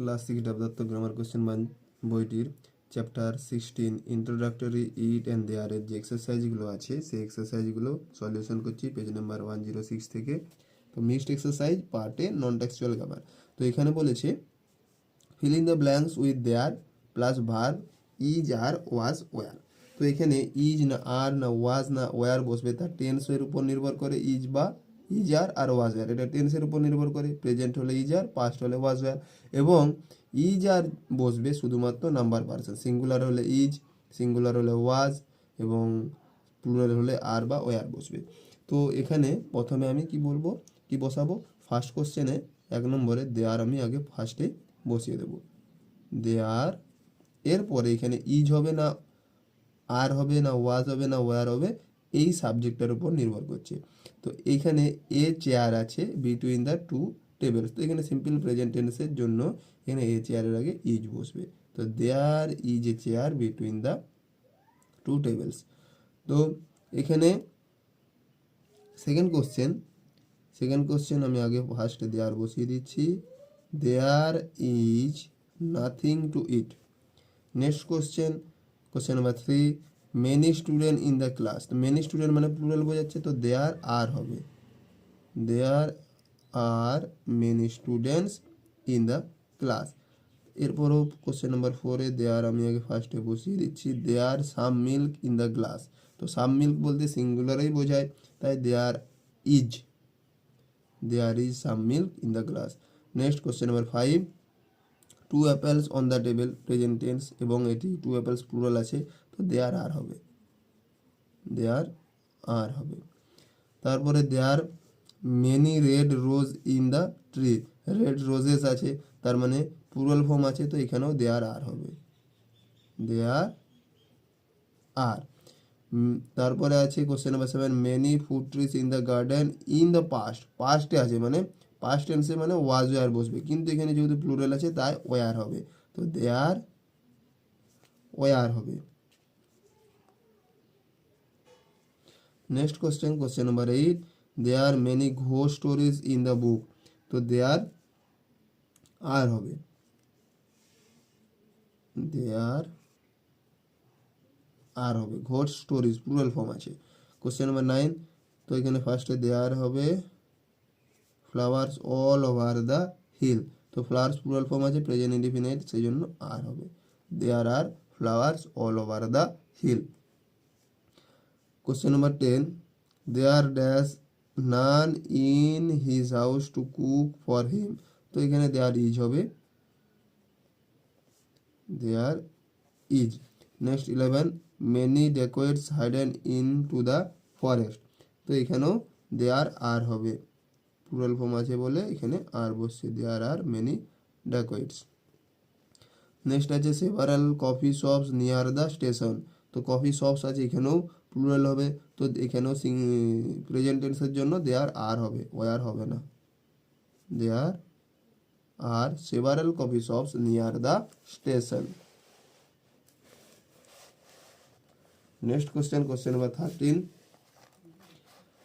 Class 6 Debdutta grammar question বইটির chapter 16 introductory it and দেয়ারের যে এক্সারসাইজগুলো আছে সেই এক্সারসাইজগুলো সলিউশন করছি পেজ নাম্বার 106 থেকে। তো মিক্সড এক্সারসাইজ পার্টে নন টেক্সচুয়াল গ্রামার। তো এখানে বলেছে fill in the blanks with there plus verb is আর ওয়াজ ওয়ার। তো এখানে ইজ না আর না ওয়াজ না ওয়ার বসবে তার টেন্সের উপর নির্ভর করে ইজ বা ইজ আর ওয়াজ ওয়ার, এটা টেন্সের উপর নির্ভর করে। প্রেজেন্ট হলে ইজ আর, পাস্ট হলে ওয়াজ ওয়ার। এবং ইজ আর বসবে শুধুমাত্র নাম্বার পার্সন, সিঙ্গুলার হলে ইজ, সিঙ্গুলার হলে ওয়াজ এবং প্লুরাল হলে আর বা ওয়ার বসবে। তো এখানে প্রথমে আমি কি বলবো, কি বসাবো, ফার্স্ট কোশ্চেনে 1 নম্বরে দেয়ার আমি আগে ফার্স্টে বসিয়ে দেব দেয়ার। এরপরে এখানে ইজ হবে না আর হবে না ওয়াজ হবে না ওয়ার হবে, এই সাবজেক্টের উপর নির্ভর করছে। তো এইখানে এ চেয়ার আছে বিটুইন দ্য টু টেবিলস, তো এখানে সিম্পল প্রেজেন্ট টেন্সের জন্য এখানে এ চেয়ারের আগে ইজ বসবে। তো there is a chair between the two tables. তো এখানে সেকেন্ড কোশ্চেন আমি আগে ফার্স্টে দেয়ার বসিয়ে দিচ্ছি। There is nothing to it. Next question number 3, many student in the class. তো মেনি স্টুডেন্ট মানে প্লুরাল বোঝাচ্ছে, তো দেয়ার আর হবে, there are many students in the class. এরপরও কোশ্চেন নাম্বার 4-এ দেয়ার আমি আগে ফার্স্টে বসিয়ে দিচ্ছি there some milk in the glass. তো সাম মিল্ক বলতে সিঙ্গুলারেই বোঝায়, তাই there is some milk in the glass. Next question number 5, 2 apples on the table, present tense এবং এটি 2 অ্যাপেলস প্লুরাল আছে, তো দেয়ার আর হবে, তারপরে there many red rose in the tree, red roses আছে তার মানে প্লুরাল ফর্ম আছে, তো এখানেও দেয়ার আর হবে, দেয়ার আর। তারপরে আছে question number 7, many fruit trees in the garden in the পাস্টে আছে মানে পাস্ট টেন্সে মানে ওয়াজ ওয়ার বসবে, কিন্তু এখানে যেহেতু প্লুরাল আছে তাই ওয়ার হবে, তো দেয়ার ওয়ার হবে। Next question number 8, there many ghost stories in the book. তো দেয়ার আর হবে, ঘোস্ট স্টোরিজ প্লুরাল ফর্ম আছে। কোশ্চেন নাম্বার 9, তো এখানে ফার্স্টে দেয়ার হবে flowers all over the hill. তো ফ্লাওয়ার্স প্লুরাল ফর্ম আছে, প্রেজেন্ট ইনডিফিনিট, সেই জন্য আর হবে, there are flowers all over the hill. Question number 10, there dash none in his house to cook for him. তো এখানে there is হবে, there is. Next 11, many dacoits hidden in to the forest. তো এখানেও দেয়ার are হবে, plural form আছে বলে এখানে আর বসছে, দেয়ার আর মেনি ডেকোয়েটস। নেক্সট আছে several coffee shops near the station. তো কফি শপস আছে এখানেও প্লুরাল হবে, তো এখানেও প্রেজেন্ট টেন্সের জন্য দেয়ার আর হবে, ওয়ার হবে না, there are several coffee shops near the station. Next question number 13,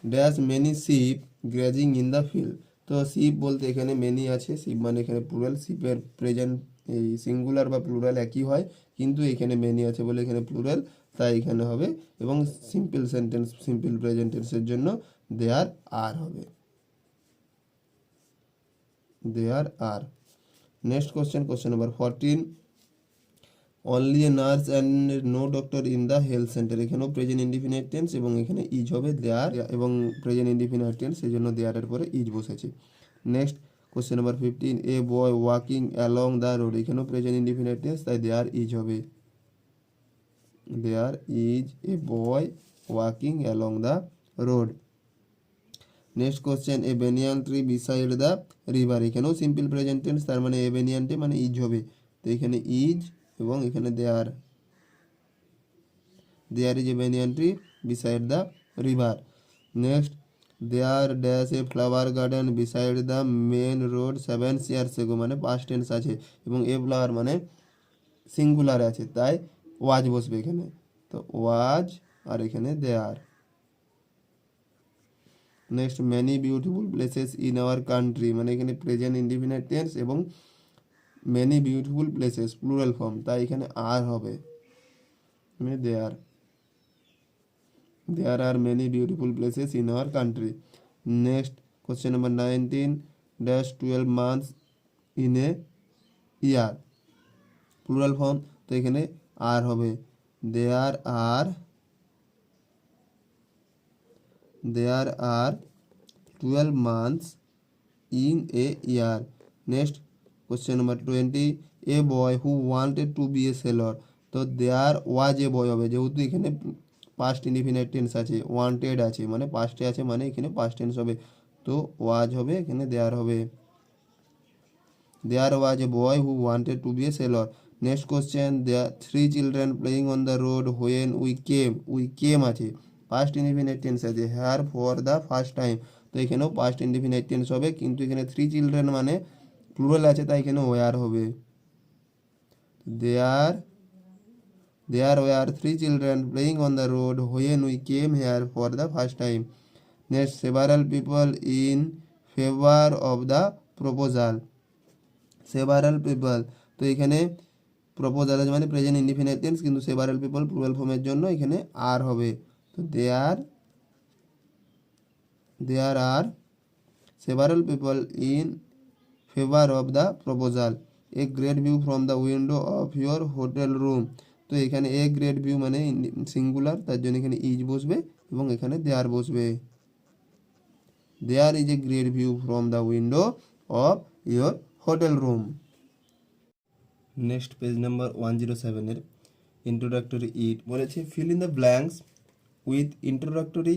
dash many sheep grazing in the field. তো শিপ বলতে এখানে মেনি আছে, শিপ মানে এখানে প্লুরাল, শিপের প্রেজেন্ট এই সিঙ্গুলার বা প্লুরাল একই হয়, কিন্তু এখানে মেনি আছে বলে এখানে প্লুরাল, তাই এখানে হবে। এবং সিম্পল সেন্টেন্স সিম্পল প্রেজেন্ট টেন্সের জন্য দেয়ার আর হবে, there are. Next question number 14, only a nurse and no doctor in the health centre. এখানেও প্রেজেন্ট ইনডিফিনিট টেন্স এবং এখানে ইজ হবে দেয়ার এবং প্রেজেন্ট ইনডিফিনিট টেন্স, সেই জন্য দেয়ারের পরে ইজ বসেছে। Next question number 15, a boy walking along the road. এখানেও প্রেজেন্ট ইনডিফিনিট টেন্স, তাই দেয়ার ইজ হবে, there is a boy walking along the road. Next question, a banyan tree beside the river. এখানেও simple present tense, তার মানে a banyan tree মানে is হবে, তো এখানে ইজ এবং এখানে there is a banyan tree beside the river. Next, there dash a flower garden beside the main road 7 years ago, মানে পাস্ট টেন্স আছে এবং এ ফ্লাওয়ার মানে সিঙ্গুলার আছে, তাই ওয়াজ বসবে এখানে, তো ওয়াজ আর এখানে there. Next, many beautiful places in our country, মানে এখানে প্রেজেন্ট ইনডিফিনিট টেন্স এবং many beautiful places plural form, তাই এখানে আর হবে, মানে there are many beautiful places in our country. Next question number 19, dash 12 months in a year, plural form, তো এখানে are হবে, there R 12 months in a year. Next question number 20, a boy who wanted to be a sailor, তো there was a boy হবে, যেহেতু এখানে past indefinite tense আছে, wanted আছে মানে পাস্টে আছে, মানে এখানে পাস্ট টেন্স হবে, তো ওয়াজ হবে, এখানে দেয়ার হবে, there was a boy who wanted to be a sailor. Next question, there are 3 children playing on the road when we came আছে, পাস্ট ইনডিফিনিট টেন্স আছে, here for the first time, তো এখানেও past indefinite tense হবে, কিন্তু এখানে 3 children মানে plural আছে, তাই এখানে ওয়ার হবে, there were 3 children playing on the road when we came here for the first time. Next, several people in favor of the proposal, several people, তো এখানে প্রপোজাল আছে মানে প্রেজেন্ট ইনডিফিনিট টেন্স, কিন্তু several people plural ফর্মের জন্য এখানে are হবে, তো there are several people in favour of the proposal, a great view from the window of your hotel room, তো এখানে এ গ্রেট ভিউ মানে সিঙ্গুলার, তার জন্য এখানে ইজ বসবে এবং এখানে দেয়ার বসবে, there is a great view from the window of your hotel room. Next page number 107 এর ইন্ট্রোডাক্টরি ইট বলেছে, fill in the blanks with introductory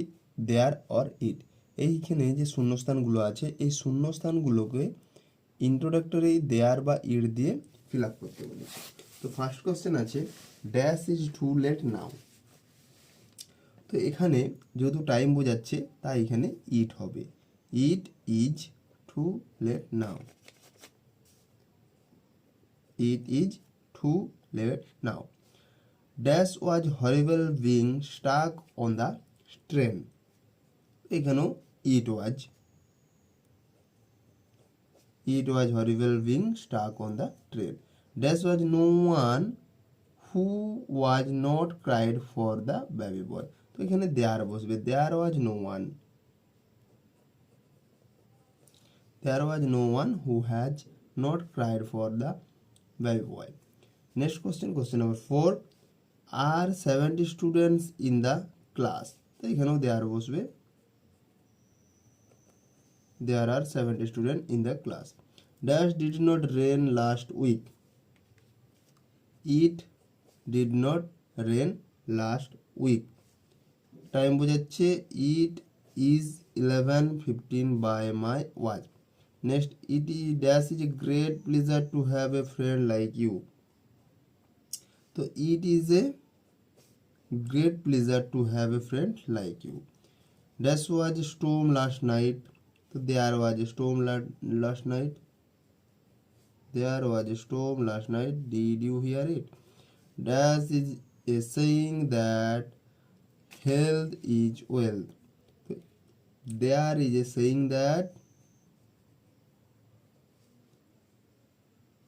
there or it, এইখানে যে শূন্যস্থানগুলো আছে এই শূন্যস্থানগুলোকে ইন্ট্রোডাক্টরি দেয়ার বা ইট দিয়ে ফিল আপ করতে বলেছে। তো ফার্স্ট কোশ্চেন আছে, dash is too late now, তো এখানে যেহেতু টাইম বোঝাচ্ছে তাই এখানে ইট হবে, it is too late now, it is too late now. Dash was horrible being stuck on the train, এখানেও it was horrible being stuck on the train. Dash was no one who was not cried for the baby boy, তো এখানে there বসবে, there was no one who has not cried for the baby boy. Next question, question number 4, are 70 students in the class, তো এখানেও there বসবে, there are 70 students in the class. Dash did not rain last week, it did not rain last week, time বোঝাচ্ছে, it is 11:15 by my watch. Next, it is dash is a great pleasure to have a friend like you, তো it is a great pleasure to have a friend like you. Dash was a storm last night, তো there was a storm last night, there was a storm last night, did you hear it? Dash is a saying that health is wealth, there is a saying that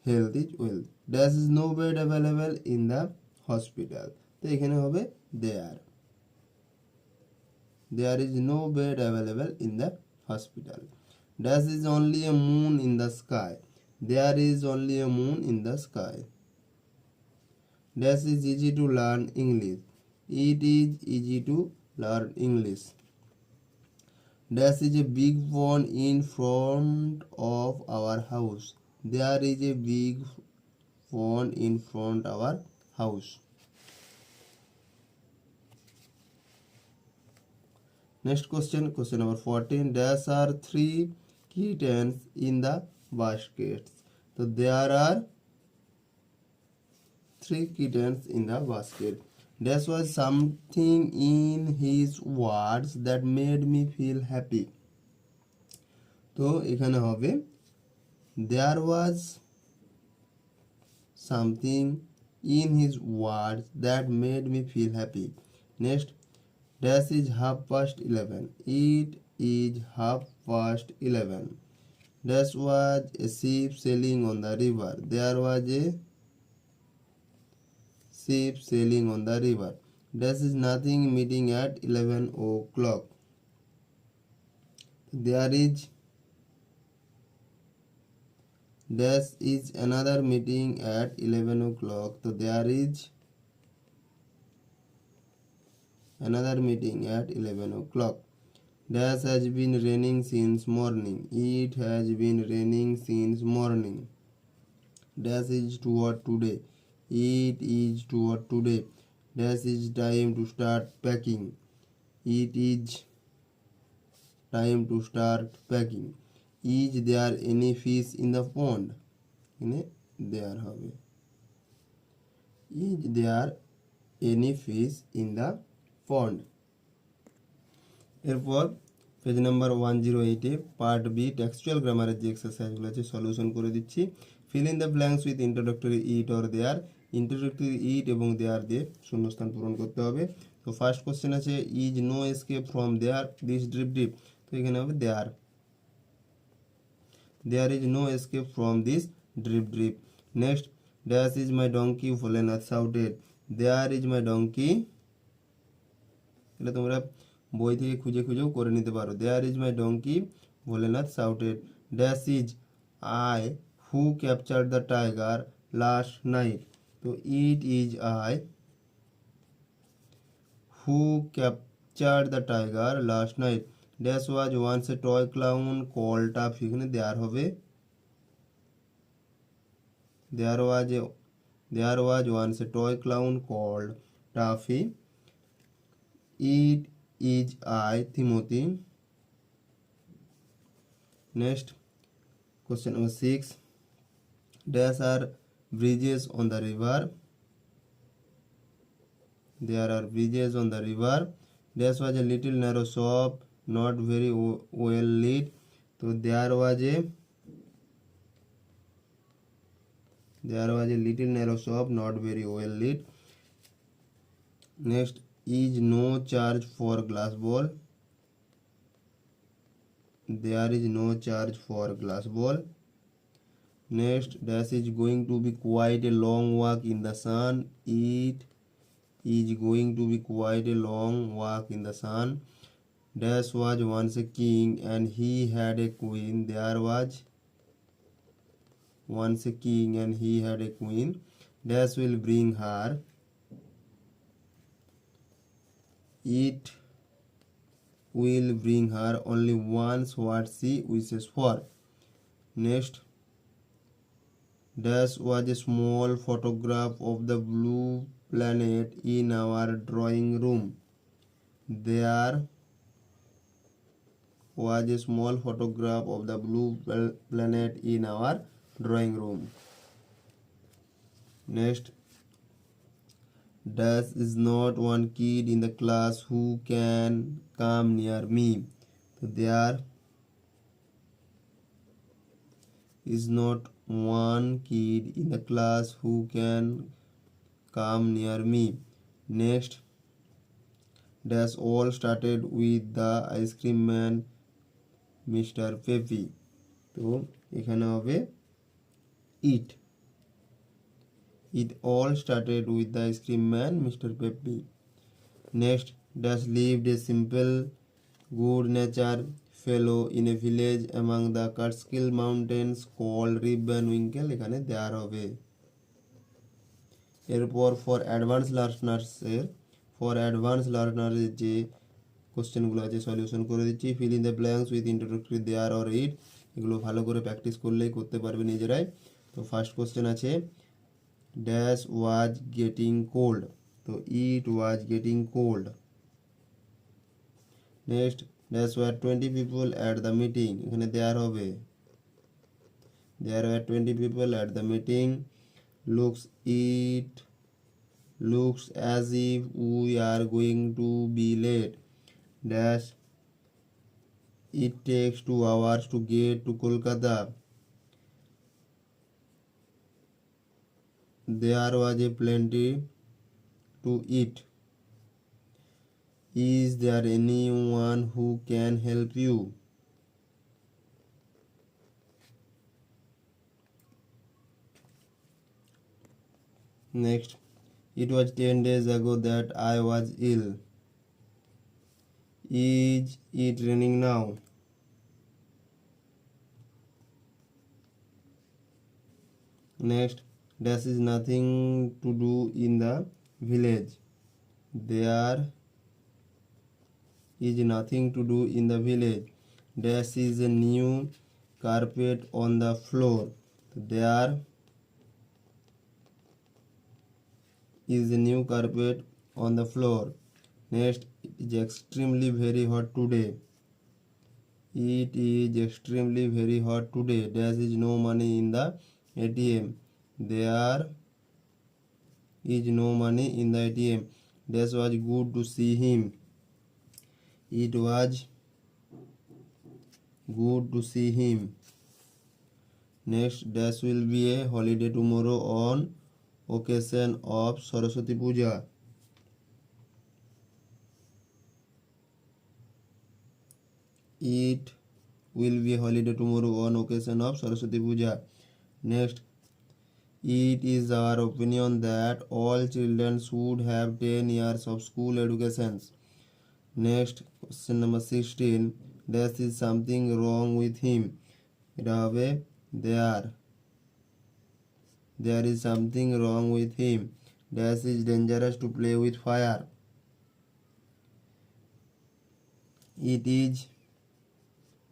health is wealth. Dash is no bed available in the hospital, তো এখানে হবে there is no bed available in the hospital. Dash is only a moon in the sky, there is only a moon in the sky. Dash is easy to learn English, it is easy to learn English. Dash is a big pond in front of our house, there is a big pond in front of our house. Next question, question number 14, dash are 3 kittens in the baskets, so there are 3 kittens in the basket. Dash was something in his words that made me feel happy, তো এখানে হবে there was something in his words that made me feel happy. Next, dash is 11:30, it is 11:30. Dash was a ship sailing on the river. There was a ship sailing on the river. Dash is nothing meeting at 11 o'clock. There is dash is another meeting at 11 o'clock. So there is another meeting at 11 o'clock. Dash has been raining since morning. It has been raining since morning. Dash is toward today. It is toward today. Dash is time to start packing. It is time to start packing. Is there any fish in the pond? There হবে is there any fish in the pond? এরপর page number 108 part B textual গ্রামারের যে এক্সারসাইজগুলো আছে solution করে দিচ্ছি। Fill in the blanks with introductory it or there. Introductory it এবং there দিয়ে শূন্যস্থান পূরণ করতে হবে। তো ফার্স্ট কোশ্চেন আছে is no escape from there this drip drip. তো এখানে হবে there. There is no escape from this drip drip. Next dash is my donkey Bholenath shouted. There is my donkey, এটা তোমরা বই থেকে খুঁজে খুঁজেও করে নিতে পারো। There is my donkey Bholenath shouted. Dash is I who capture the tiger last night. তো it is I who capture the tiger last night. Dash was once a toy clown call tough. এখানে there হবে there was once a toy clown called Taffy. It is I Timothy. Next question number 6. There are bridges on the river. There are bridges on the river. There was a little narrow shop, not very well lit. So there was a little narrow shop, not very well lit. Next is no charge for glass ball. There is no charge for glass ball. Next dash is going to be quite a long walk in the sun. It is going to be quite a long walk in the sun. Dash was once a king and he had a queen. There was once a king and he had a queen. Dash will bring her. It will bring her only once what she wishes for. Next dash was a small photograph of the blue planet in our drawing room. There was a small photograph of the blue planet in our drawing room. Next dash is not one kid in the class who can come near me. So there is not one kid in the class who can come near me. Next dash all started with the ice cream man Mr. Peppy. তো এখানে হবে it. It all started with the ice cream man Mr. Peppy. Next dash lived a simple good natured fellow in a village among the Catskill mountains called Rib and Winkle. এখানে there হবে। এরপর for advance লার্নার্সের যে কোশ্চেনগুলো আছে solution করে দিচ্ছি। Fill in the blanks with introductory there or it. এগুলো ভালো করে প্র্যাকটিস করলেই করতে পারবে নিজেরাই। তো ফার্স্ট কোশ্চেন আছে ড্যাশ ওয়াজ গেটিং কোল্ড। তো it was getting cold. Next dash were 20 people at the meeting. এখানে দেয়ার হবে there were 20 people at the meeting. Looks as if we are going to be late. Dash it takes 2 hours to get to Kolkata. There was a plenty to eat. Is there anyone who can help you? Next, it was 10 days ago that I was ill. Is it raining now? Next, there is nothing to do in the village. There is nothing to do in the village. There is a new carpet on the floor. There is a new carpet on the floor. Next, it is extremely very hot today. It is extremely very hot today. There is no money in the ATM. There is no money in the ATM. That was good to see him. It was good to see him. Next, there will be a holiday tomorrow on occasion of Saraswati Puja. It will be a holiday tomorrow on occasion of Saraswati Puja. Next, it is our opinion that all children should have 10 years of school education. Next, question number 16. There is something wrong with him. Rabe, there is something wrong with him. That is dangerous to play with fire. It is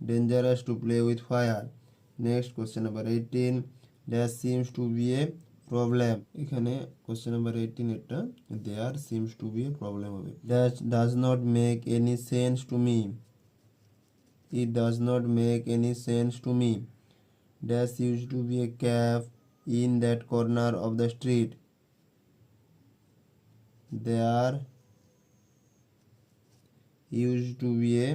dangerous to play with fire. Next, question number 18. There seems to be a problem. এখানে question number 18 এটা there seems to be a problem হবে. That does not make any sense to me. It does not make any sense to me. There used to be a cafe in that corner of the street. There used to be a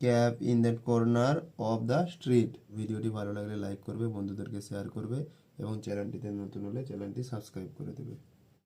cap in that corner of the street. ভিডিওটি ভালো লাগলে like করবে, বন্ধুদেরকে share করবে এবং চ্যানেলটিতে নতুন হলে চ্যানেলটি সাবস্ক্রাইব করে দেবে।